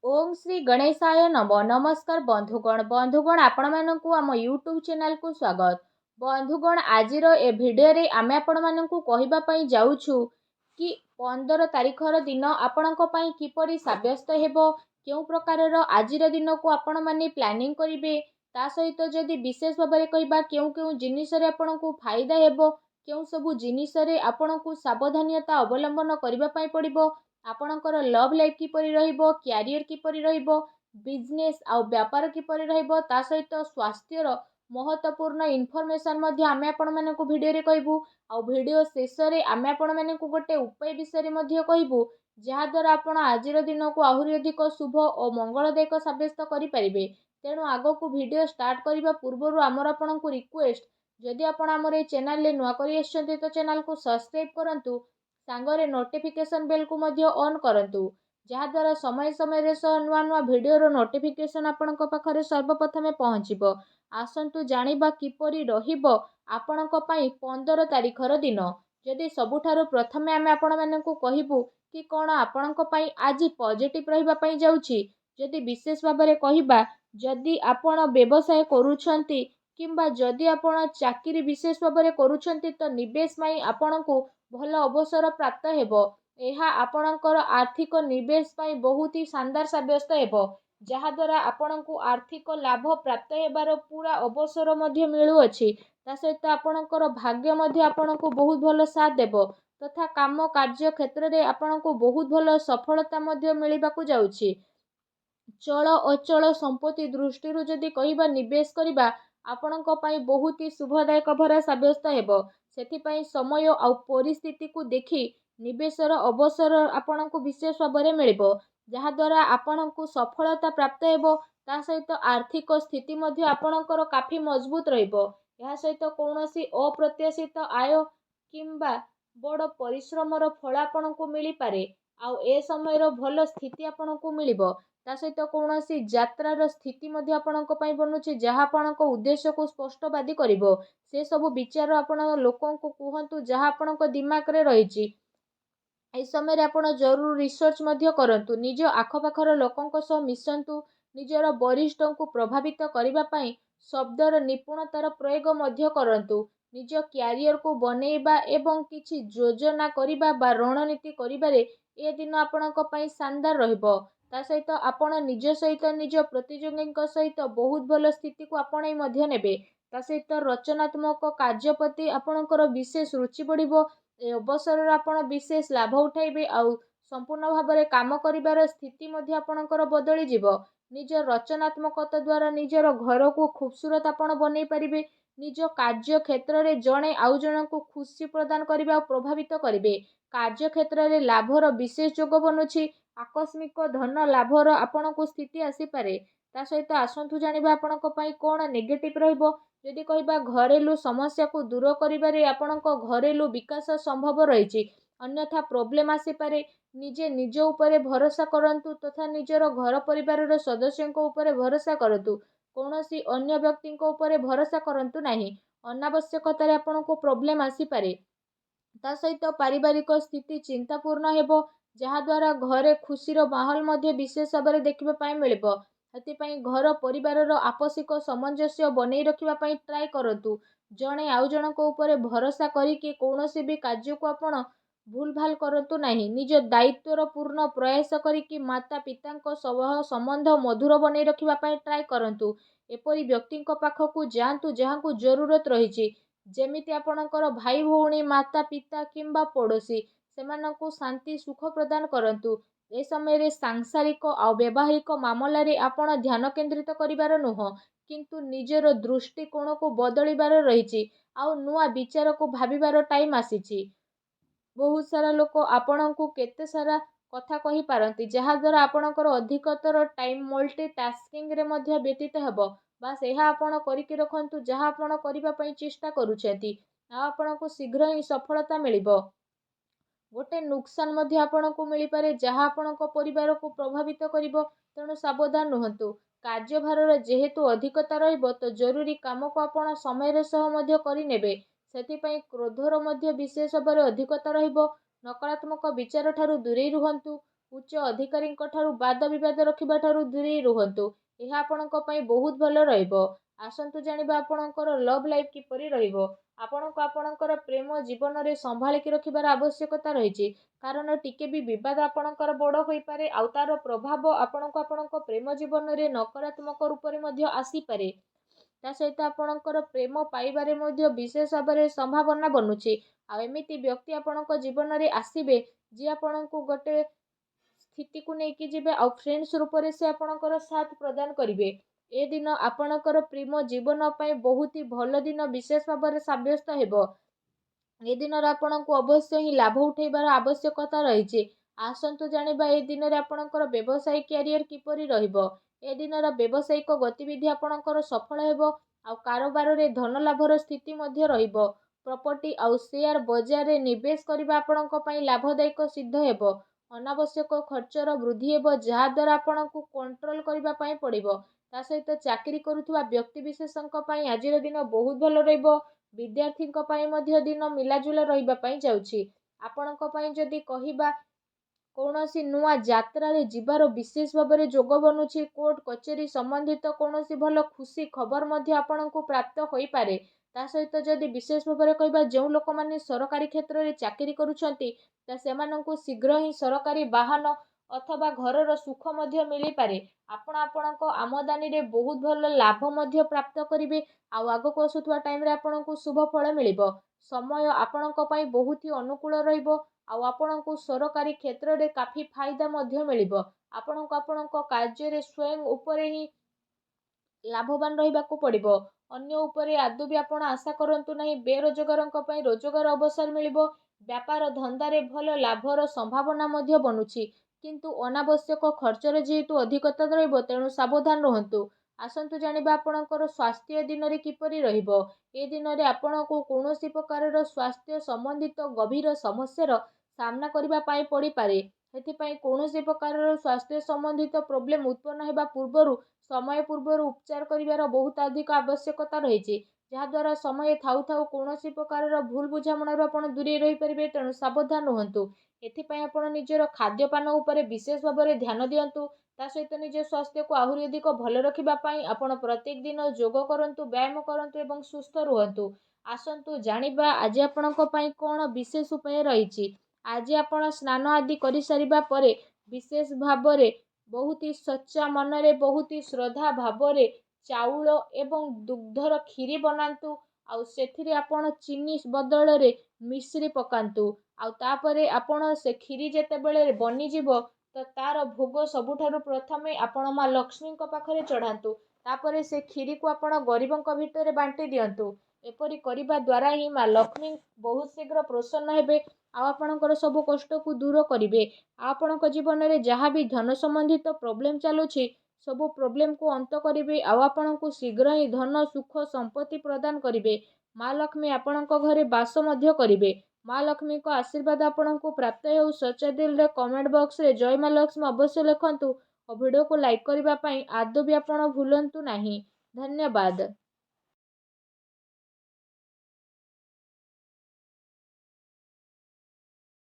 ओम श्री गणेशाय नम नमस्कार बंधुगण आपण मानकु आम यूट्यूब चैनल को स्वागत। बंधुगण आजिर ए भिडियो आमे आपण मानकु कहिबा पई जाउछु कि 15 तारिखर दिन आपणक पई किपरि साब्यस्त हेबो, केउ प्रकारर आजिर दिन को आपण माने प्लानिंग करिवे, ता सहित जदि विशेष भाबरे कहिबा केउ केउ जिनिस रे आपणकु फायदा हेबो, केउ सबु जिनिस रे आपणकु सावधानियता अवलंबन करिबा पई पड़िबो, आपणकर लव लाइफ किपरि रहिबो, क्यारियर किपरि रहिबो, बिजनेस आ व्यापार किपरि रहिबो, ता सहित स्वास्थ्यर महत्वपूर्ण इनफॉरमेशन मध्ये आमे आपण मानकु भिडियो रे कहबू। आ भिडियो शेष रे आमे आपण मानकु गोटे उपाय विषय मध्ये कहबू, जहा द्वारा आपण आजिर दिन को आहुरी अधिक शुभ और मंगलदायक साब्यस्त करि परिबे। तेणु आगो को भिडियो स्टार्ट करिबा पूर्वरु आमर आपणकु रिक्वेस्ट, जदि आपण आमर ए चैनल ले नुआ करि आछन्ते तो चैनल को सब्सक्राइब करंतु, सांगरे नोटिफिकेशन बेल को मध्य ऑन करंतु, जहा द्वारा समय समय रे नुआ नुआ भिडियो रो नोटिफिकेशन आपणक पाखरे सर्वप्रथमे पहुँचीबो। आसंतु जानिबा किपरि रहिबो आपणक पई 15 तारिखर दिन। जदि सबुठारु प्रथमे आमे आपण मानकु कहिबू कि कोन आपणक पई आजि पॉजिटिव रहिबा पई जाउछि। जदि विशेष भाबरे कहिबा, जदि आपण व्यवसाय करूछंती किंबा जदि आपण चाकरी विशेष भाबरे करूछंती, तो निवेश पई आपणकु भल अवसर प्राप्त हेबो। एहा आपणकर आर्थिक निवेश पई बहुत ही शानदार साब्यस्त हेबो, जहा द्वारा आपणकु आर्थिक लाभ प्राप्त हेबार पूरा अवसर मध्ये मिलुअछि। ता सहित आपणकर भाग्य मध्ये आपणकु बहुत भल साथ देबो, तथा काम कार्य क्षेत्र रे आपणकु बहुत भल सफलता मध्ये मिलिबाकु जाउछि। चल अचल संपत्ति दृष्टि जदि कहिबा निवेश करिबा आपणक पई बहुत ही शुभदायक भरा साब्यस्त हेबो। सेथिपई समय आ परिस्थिति को देखि निवेशर अवसर आपणकु विशेष भाबरे मिलिबो, जहा द्वारा आपणकु सफलता प्राप्त हेबो। ता सहित आर्थिक स्थिति मध्ये आपणकर काफी मजबूत रहिबो। या सहित कौनसी अप्रत्याशित आय किंबा बड़ परिश्रमर फल आपणकु मिली पारे। आउ ए समयर भल स्थिति आपणकु मिलिबो। ता सहित कौनसी यात्रार स्थिति मध्ये आपणक पई बनुछि, जहा आपणक उद्देश्य को स्पष्टवादी करिवो। से सब विचार आपण लोकन को कुहंतु, जहा आपणक दिमाग रे रहिछि। ए समय आपण जरूर रिसर्च मध्ये करंतु, निज आखपाखर लोकंक सह मिसंतु, निजर वरिष्ठों को प्रभावित करिबा पई शब्दर निपुणतार प्रयोग मध्ये करंतु। निज क्यारियर को बनेइबा एवं किछि योजना करिबा बा रणनीति करिबारे ए दिन आपणक पई शानदार रहिबो। ता सहित आपण निज सहित निज प्रतियोगींक सहित बहुत भल स्थिति को आपणै मध्ये नेबे। ता सहित रचनात्मक कार्यप्रति आपणकर विशेष रुचि बढ़िबो। ए अवसर आपण विशेष लाभ उठाइबे, आउ संपूर्ण भाबरे काम करिबार स्थिति मध्ये आपणकर बदली जिवो। निज रचनात्मकता द्वारा निजर घर को खूबसूरत आपण बनै परिबे। निज कार्य क्षेत्र रे जणे आउ जणको खुशी प्रदान करिबा प्रभावित करिबे। कार्य क्षेत्र रे लाभर विशेष जोग बनुछि। आकस्मिक धन लाभर आपणको स्थिति आसी पारे। ता सहित आसंतु जानिबा आपणक पई कोन नेगेटिव रहिबो। जदि कहिबा घरेलू समस्या को दूर करिबारे आपणक घरेलू विकास संभव रहिछि, अन्यथा प्रॉब्लम आसी पारे। निजे निज उपरे भरोसा करंतु, तथा निजर घर परिवारर सदस्यंक उपरे भरोसा करंतु। कौनसी अन्य व्यक्तिंक उपरे भरोसा करंतु नाही। अनावश्यकतारे आपणको प्रॉब्लम आसी पारे। ता सहित पारिवारिक स्थिति चिंतापूर्ण हेबो, जहा द्वारा घरे खुशीर माहौल मध्ये विशेष भाबरे देखिबा पई मिलिबो। हेतिपई घर परिवारर आपसिक सामंजस्य बनै रखिबा पई ट्राई करंतु। जणे आउ जणक उपरे भरोसा करिके कौनसी भी कार्य को आपण भूल भाल करंतु नाही। निज दायित्वर पूर्ण प्रयास करिके माता पितांक सह संबंध मधुर बनै रखिबा पई ट्राई करंतु। एपरि व्यक्तिंक पाखकु जांतु जहांकु जरूरत रहिछि, जेमिति आपणकर भाई भौणी, माता पिता किंबा पड़ोसी, सेमानंकु शांति सुख प्रदान करंतु। ए समय रे सांसारिक आ व्यवहारिक मामला रे आपण ध्यान केंद्रित करिबार नुह, किंतु निजर दृष्टिकोण को बदलिबार रहिछि। आउ नुआ विचार को भाबिबार टाइम आसीछि। बहुत सारा लोक आपणकु केते सारा कथा कहि पारंती, जहा द्वारा आपणकर अधिकतर टाइम मल्टीटास्किंग रे मध्ये व्यतीत हेबो। बास एहा आपण करिके रखंतु, जहा आपण करिबा पई चेष्टा करूछेती, आ आपणकु शीघ्र ही सफलता मिलिबो। गोटे नुकसान मध्ये आपणकु मिली पारे, जहा आपणक परिवार को प्रभावित करिवो। तेणु सावधान रुहंतु। कार्यभारर जेहेतु अधिकता रहिबो, तो जरूरी काम को आपण समय सह मध्ये करि नेबे। सेथिपई क्रोधर मध्ये विशेष भाबरे अधिकता रहिबो। नकारात्मक विचार ठारू दूरेई रुहंतु। ଉଚ୍ଚ ଅଧିକାରୀଙ୍କ ଠାରୁ ବାଦ ବିବାଦ ରଖିବା ଠାରୁ ଦୂରେଇ ରୁହନ୍ତୁ। ଏହା ଆପଣଙ୍କ ପାଇଁ ବହୁତ ଭଲ ରହିବ। ଆସନ୍ତୁ ଜାଣିବା ଆପଣଙ୍କର ଲଭ୍ ଲାଇଫ୍ କିପରି ରହିବ। ଆପଣଙ୍କୁ ଆପଣଙ୍କର ପ୍ରେମ ଜୀବନରେ ସମ୍ଭାଳିକି ରଖିବାର ଆବଶ୍ୟକତା ରହିଛି। କାରଣ ଟିକେ ବି ବିବାଦ ଆପଣଙ୍କର ବଡ଼ ହୋଇପାରେ ଆଉ ତାର ପ୍ରଭାବ ଆପଣଙ୍କୁ ଆପଣଙ୍କ ପ୍ରେମ ଜୀବନରେ ନକାରାତ୍ମକ ରୂପରେ ମଧ୍ୟ ଆସିପାରେ। ତା ସହିତ ଆପଣଙ୍କର ପ୍ରେମ ପାଇବାରେ ମଧ୍ୟ ବିଶେଷ ଭାବରେ ସମ୍ଭାବନା ବନୁଛି। ଆଉ ଏମିତି ବ୍ୟକ୍ତି ଆପଣଙ୍କ ଜୀବନରେ ଆସିବେ ଯିଏ ଆପଣଙ୍କୁ ଗୋଟେ ସ୍ଥିତିକୁ ନେଇକି ଯିବେ ଆଉ ଫ୍ରେଣ୍ଡସ୍ ରୂପରେ ସେ ଆପଣଙ୍କର ସାଥ ପ୍ରଦାନ କରିବେ। ଏ ଦିନ ଆପଣଙ୍କର ପ୍ରେମ ଜୀବନ ପାଇଁ ବହୁତ ହି ଭଲ ଦିନ ବିଶେଷ ଭାବରେ ସାବ୍ୟସ୍ତ ହେବ। ଏ ଦିନରେ ଆପଣଙ୍କୁ ଅବଶ୍ୟ ହିଁ ଲାଭ ଉଠାଇବାର ଆବଶ୍ୟକତା ରହିଛି। ଆସନ୍ତୁ ଜାଣିବା ଏ ଦିନରେ ଆପଣଙ୍କର ବ୍ୟବସାୟିକ କ୍ୟାରିୟର କିପରି ରହିବ। ଏ ଦିନର ବ୍ୟବସାୟିକ ଗତିବିଧି ଆପଣଙ୍କର ସଫଳ ହେବ ଆଉ କାରବାରରେ ଧନ ଲାଭର ସ୍ଥିତି ମଧ୍ୟ ରହିବ। ପ୍ରପର୍ଟି ଆଉ ସେୟାର ବଜାରରେ ନିବେଶ କରିବା ଆପଣଙ୍କ ପାଇଁ ଲାଭଦାୟକ ସିଦ୍ଧ ହେବ। ଅନାବଶ୍ୟକ ଖର୍ଚ୍ଚର ବୃଦ୍ଧି ହେବ ଯାହାଦ୍ୱାରା ଆପଣଙ୍କୁ କଣ୍ଟ୍ରୋଲ କରିବା ପାଇଁ ପଡ଼ିବ। ତା ସହିତ ଚାକିରି କରୁଥିବା ବ୍ୟକ୍ତିବିଶେଷଙ୍କ ପାଇଁ ଆଜିର ଦିନ ବହୁତ ଭଲ ରହିବ। ବିଦ୍ୟାର୍ଥୀଙ୍କ ପାଇଁ ମଧ୍ୟ ଦିନ ମିଲାଜୁଲା ରହିବା ପାଇଁ ଯାଉଛି। ଆପଣଙ୍କ ପାଇଁ ଯଦି କହିବା କୌଣସି ନୂଆ ଯାତ୍ରାରେ ଯିବାର ବିଶେଷ ଭାବରେ ଯୋଗ ବନୁଛି। କୋର୍ଟ କଚେରୀ ସମ୍ବନ୍ଧିତ କୌଣସି ଭଲ ଖୁସି ଖବର ମଧ୍ୟ ଆପଣଙ୍କୁ ପ୍ରାପ୍ତ ହୋଇପାରେ। ତା ସହିତ ଯଦି ବିଶେଷ ଭାବରେ କହିବା ଯେଉଁ ଲୋକମାନେ ସରକାରୀ କ୍ଷେତ୍ରରେ ଚାକିରି କରୁଛନ୍ତି ତ ସେମାନଙ୍କୁ ଶୀଘ୍ର ହିଁ ସରକାରୀ ବାହନ ଅଥବା ଘରର ସୁଖ ମଧ୍ୟ ମିଳିପାରେ। ଆପଣ ଆପଣଙ୍କ ଆମଦାନୀରେ ବହୁତ ଭଲ ଲାଭ ମଧ୍ୟ ପ୍ରାପ୍ତ କରିବେ ଆଉ ଆଗକୁ ଆସୁଥିବା ଟାଇମରେ ଆପଣଙ୍କୁ ଶୁଭ ଫଳ ମିଳିବ। ସମୟ ଆପଣଙ୍କ ପାଇଁ ବହୁତ ହି ଅନୁକୂଳ ରହିବ ଆଉ ଆପଣଙ୍କୁ ସରକାରୀ କ୍ଷେତ୍ରରେ କାଫି ଫାଇଦା ମଧ୍ୟ ମିଳିବ। ଆପଣଙ୍କୁ ଆପଣଙ୍କ କାର୍ଯ୍ୟରେ ସ୍ୱୟଂ ଉପରେ ହିଁ ଲାଭବାନ ରହିବାକୁ ପଡ଼ିବ। ଅନ୍ୟ ଉପରେ ଆଦୌ ବି ଆପଣ ଆଶା କରନ୍ତୁ ନାହିଁ। ବେରୋଜଗାରଙ୍କ ପାଇଁ ରୋଜଗାର ଅବସର ମିଳିବ। ବ୍ୟାପାର ଧନ୍ଦାରେ ଭଲ ଲାଭର ସମ୍ଭାବନା ମଧ୍ୟ ବନୁଛି। କିନ୍ତୁ ଅନାବଶ୍ୟକ ଖର୍ଚ୍ଚରେ ଯେହେତୁ ଅଧିକତା ରହିବ ତେଣୁ ସାବଧାନ ରୁହନ୍ତୁ। ଆସନ୍ତୁ ଜାଣିବା ଆପଣଙ୍କର ସ୍ୱାସ୍ଥ୍ୟ ଦିନରେ କିପରି ରହିବ। ଏ ଦିନରେ ଆପଣଙ୍କୁ କୌଣସି ପ୍ରକାରର ସ୍ୱାସ୍ଥ୍ୟ ସମ୍ବନ୍ଧିତ ଗଭୀର ସମସ୍ୟାର ସାମ୍ନା କରିବା ପାଇଁ ପଡ଼ିପାରେ। ସେଥିପାଇଁ କୌଣସି ପ୍ରକାରର ସ୍ୱାସ୍ଥ୍ୟ ସମ୍ବନ୍ଧିତ ପ୍ରୋବ୍ଲେମ୍ ଉତ୍ପନ୍ନ ହେବା ପୂର୍ବରୁ ସମୟ ପୂର୍ବରୁ ଉପଚାର କରିବାର ବହୁତ ଅଧିକ ଆବଶ୍ୟକତା ରହିଛି। ଯାହାଦ୍ୱାରା ସମୟ ଥାଉ ଥାଉ କୌଣସି ପ୍ରକାରର ଭୁଲ ବୁଝାମଣାରୁ ଆପଣ ଦୂରେଇ ରହିପାରିବେ। ତେଣୁ ସାବଧାନ ରୁହନ୍ତୁ। ଏଥିପାଇଁ ଆପଣ ନିଜର ଖାଦ୍ୟପାନ ଉପରେ ବିଶେଷ ଭାବରେ ଧ୍ୟାନ ଦିଅନ୍ତୁ। ତା ସହିତ ନିଜ ସ୍ୱାସ୍ଥ୍ୟକୁ ଆହୁରି ଅଧିକ ଭଲ ରଖିବା ପାଇଁ ଆପଣ ପ୍ରତ୍ୟେକ ଦିନ ଯୋଗ କରନ୍ତୁ, ବ୍ୟାୟାମ କରନ୍ତୁ ଏବଂ ସୁସ୍ଥ ରୁହନ୍ତୁ। ଆସନ୍ତୁ ଜାଣିବା ଆଜି ଆପଣଙ୍କ ପାଇଁ କ'ଣ ବିଶେଷ ଉପାୟ ରହିଛି। ଆଜି ଆପଣ ସ୍ନାନ ଆଦି କରିସାରିବା ପରେ ବିଶେଷ ଭାବରେ ବହୁତ ହି ସଚ୍ଚା ମନରେ ବହୁତ ହି ଶ୍ରଦ୍ଧା ଭାବରେ ଚାଉଳ ଏବଂ ଦୁଗ୍ଧର କ୍ଷୀରି ବନାନ୍ତୁ ଆଉ ସେଥିରେ ଆପଣ ଚିନି ବଦଳରେ ମିଶ୍ରି ପକାନ୍ତୁ। ଆଉ ତାପରେ ଆପଣ ସେ କ୍ଷୀରି ଯେତେବେଳେ ବନିଯିବ ତ ତାର ଭୋଗ ସବୁଠାରୁ ପ୍ରଥମେ ଆପଣ ମା ଲକ୍ଷ୍ମୀଙ୍କ ପାଖରେ ଚଢ଼ାନ୍ତୁ। ତାପରେ ସେ କ୍ଷୀରିକୁ ଆପଣ ଗରିବଙ୍କ ଭିତରେ ବାଣ୍ଟି ଦିଅନ୍ତୁ। ଏପରି କରିବା ଦ୍ୱାରା ହିଁ ମା ଲକ୍ଷ୍ମୀ ବହୁତ ଶୀଘ୍ର ପ୍ରସନ୍ନ ହେବେ ଆଉ ଆପଣଙ୍କର ସବୁ କଷ୍ଟକୁ ଦୂର କରିବେ। ଆପଣଙ୍କ ଜୀବନରେ ଯାହା ବି ଧନ ସମ୍ବନ୍ଧିତ ପ୍ରୋବ୍ଲେମ୍ ଚାଲୁଛି ସବୁ ପ୍ରୋବ୍ଲେମକୁ ଅନ୍ତ କରିବେ ଆଉ ଆପଣଙ୍କୁ ଶୀଘ୍ର ହିଁ ଧନ ସୁଖ ସମ୍ପତ୍ତି ପ୍ରଦାନ କରିବେ। ମା ଲକ୍ଷ୍ମୀ ଆପଣଙ୍କ ଘରେ ବାସ ମଧ୍ୟ କରିବେ। ମା ଲକ୍ଷ୍ମୀଙ୍କ ଆଶୀର୍ବାଦ ଆପଣଙ୍କୁ ପ୍ରାପ୍ତ ହେଉ। ସଚ୍ଚା ଦିଲରେ କମେଣ୍ଟ ବକ୍ସରେ ଜୟ ମା ଲକ୍ଷ୍ମୀ ଅବଶ୍ୟ ଲେଖନ୍ତୁ ଓ ଭିଡ଼ିଓକୁ ଲାଇକ୍ କରିବା ପାଇଁ ଆଦୌ ବି ଆପଣ ଭୁଲନ୍ତୁ ନାହିଁ। ଧନ୍ୟବାଦ।